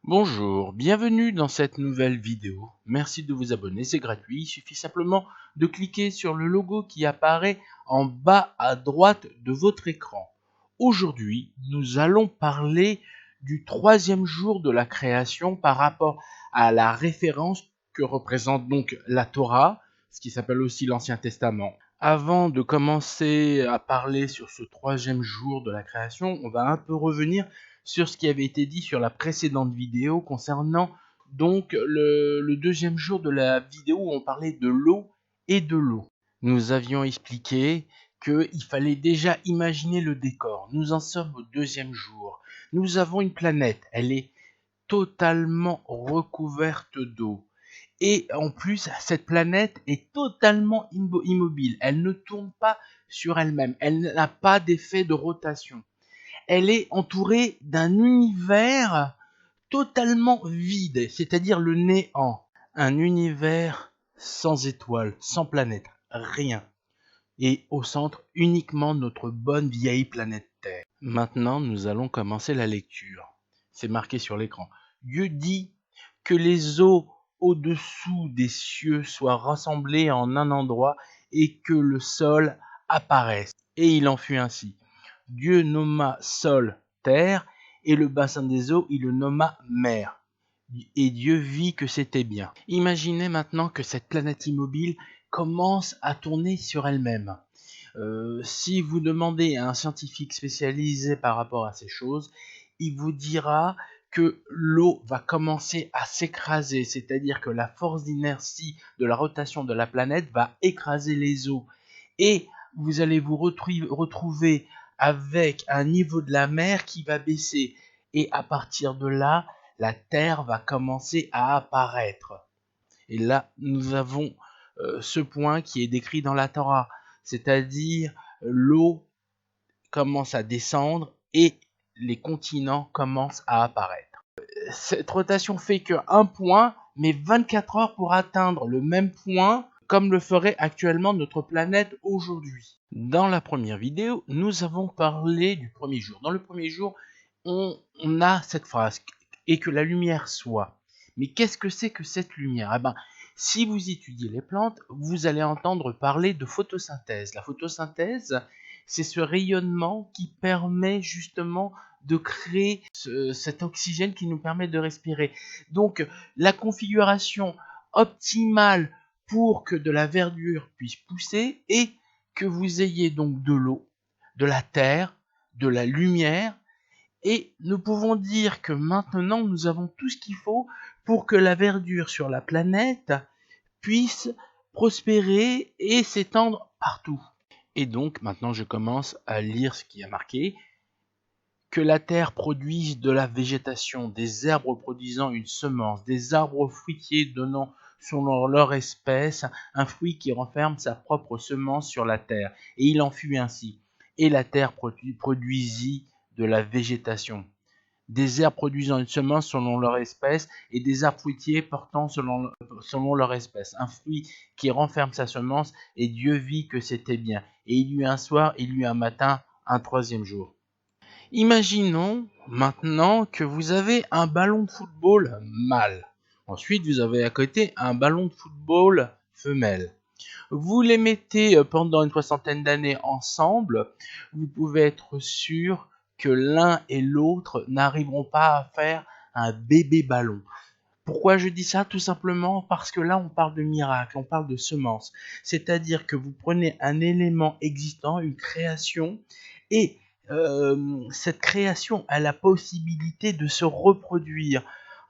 Bonjour, bienvenue dans cette nouvelle vidéo. Merci de vous abonner, c'est gratuit. Il suffit simplement de cliquer sur le logo qui apparaît en bas à droite de votre écran. Aujourd'hui, nous allons parler du troisième jour de la création par rapport à la référence que représente donc la Torah, ce qui s'appelle aussi l'Ancien Testament. Avant de commencer à parler sur ce troisième jour de la création, on va un peu revenir sur ce qui avait été dit sur la précédente vidéo concernant donc le deuxième jour de la vidéo où on parlait de l'eau et de l'eau. Nous avions expliqué qu'il fallait déjà imaginer le décor. Nous en sommes au deuxième jour. Nous avons une planète, elle est totalement recouverte d'eau. Et en plus, cette planète est totalement immobile. Elle ne tourne pas sur elle-même. Elle n'a pas d'effet de rotation. Elle est entourée d'un univers totalement vide, c'est-à-dire le néant. Un univers sans étoiles, sans planète, rien. Et au centre, uniquement notre bonne vieille planète Terre. Maintenant, nous allons commencer la lecture. C'est marqué sur l'écran. Dieu dit que les eaux au-dessous des cieux soient rassemblées en un endroit et que le sol apparaisse. Et il en fut ainsi. Dieu nomma sol terre, et le bassin des eaux, il le nomma mer. Et Dieu vit que c'était bien. Imaginez maintenant que cette planète immobile commence à tourner sur elle-même. Si vous demandez à un scientifique spécialisé par rapport à ces choses, il vous dira que l'eau va commencer à s'écraser, c'est-à-dire que la force d'inertie de la rotation de la planète va écraser les eaux. Et vous allez vous retrouver avec un niveau de la mer qui va baisser. Et à partir de là, la Terre va commencer à apparaître. Et là, nous avons ce point qui est décrit dans la Torah, c'est-à-dire l'eau commence à descendre et les continents commencent à apparaître. Cette rotation fait qu'un point, mais 24 heures pour atteindre le même point, comme le ferait actuellement notre planète aujourd'hui. Dans la première vidéo, nous avons parlé du premier jour. Dans le premier jour, on a cette phrase, et que la lumière soit. Mais qu'est-ce que c'est que cette lumière? Si vous étudiez les plantes, vous allez entendre parler de photosynthèse. La photosynthèse, c'est ce rayonnement qui permet justement de créer cet oxygène qui nous permet de respirer. Donc, la configuration optimale pour que de la verdure puisse pousser et que vous ayez donc de l'eau, de la terre, de la lumière. Et nous pouvons dire que maintenant, nous avons tout ce qu'il faut pour que la verdure sur la planète puisse prospérer et s'étendre partout. Et donc, maintenant, je commence à lire ce qui a marqué. Que la terre produise de la végétation, des herbes produisant une semence, des arbres fruitiers donnant selon leur espèce un fruit qui renferme sa propre semence sur la terre. Et il en fut ainsi. Et la terre produisit de la végétation, des herbes produisant une semence selon leur espèce, et des arbres fruitiers portant selon leur espèce un fruit qui renferme sa semence, et Dieu vit que c'était bien. Et il y eut un soir, il y eut un matin, un troisième jour. Imaginons maintenant que vous avez un ballon de football mâle. Ensuite, vous avez à côté un ballon de football femelle. Vous les mettez pendant une soixantaine d'années ensemble, vous pouvez être sûr que l'un et l'autre n'arriveront pas à faire un bébé ballon. Pourquoi je dis ça? Tout simplement parce que là on parle de miracle, on parle de semence. C'est-à-dire que vous prenez un élément existant, une création, et cette création a la possibilité de se reproduire.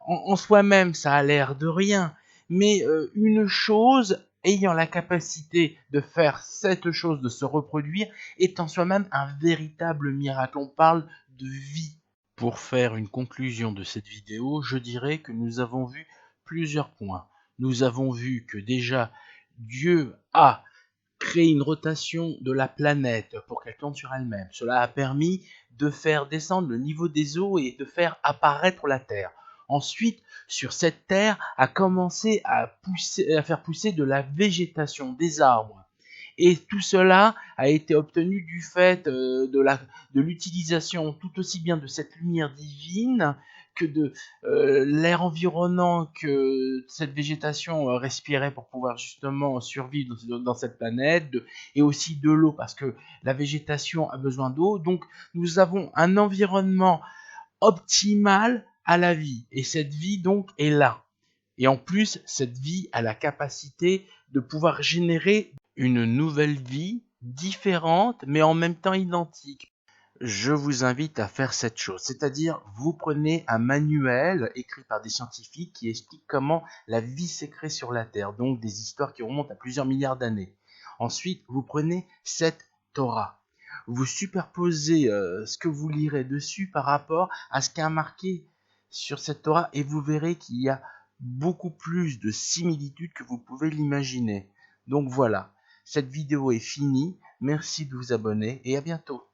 En soi-même, ça a l'air de rien, mais une chose ayant la capacité de faire cette chose, de se reproduire, est en soi-même un véritable miracle. On parle de vie. Pour faire une conclusion de cette vidéo, je dirais que nous avons vu plusieurs points. Nous avons vu que déjà, Dieu a créé une rotation de la planète pour qu'elle tourne sur elle-même. Cela a permis de faire descendre le niveau des eaux et de faire apparaître la Terre. Ensuite, sur cette terre, a commencé à faire pousser de la végétation, des arbres. Et tout cela a été obtenu du fait de l'utilisation tout aussi bien de cette lumière divine que de l'air environnant que cette végétation respirait pour pouvoir justement survivre dans cette planète, et aussi de l'eau parce que la végétation a besoin d'eau. Donc nous avons un environnement optimal à la vie, et cette vie donc est là. Et en plus, cette vie a la capacité de pouvoir générer une nouvelle vie différente, mais en même temps identique. Je vous invite à faire cette chose, c'est-à-dire vous prenez un manuel écrit par des scientifiques qui explique comment la vie s'est créée sur la Terre, donc des histoires qui remontent à plusieurs milliards d'années. Ensuite, vous prenez cette Torah. Vous superposez ce que vous lirez dessus par rapport à ce qui est marqué sur cette Torah et vous verrez qu'il y a beaucoup plus de similitudes que vous pouvez l'imaginer. Donc voilà, cette vidéo est finie. Merci de vous abonner et à bientôt.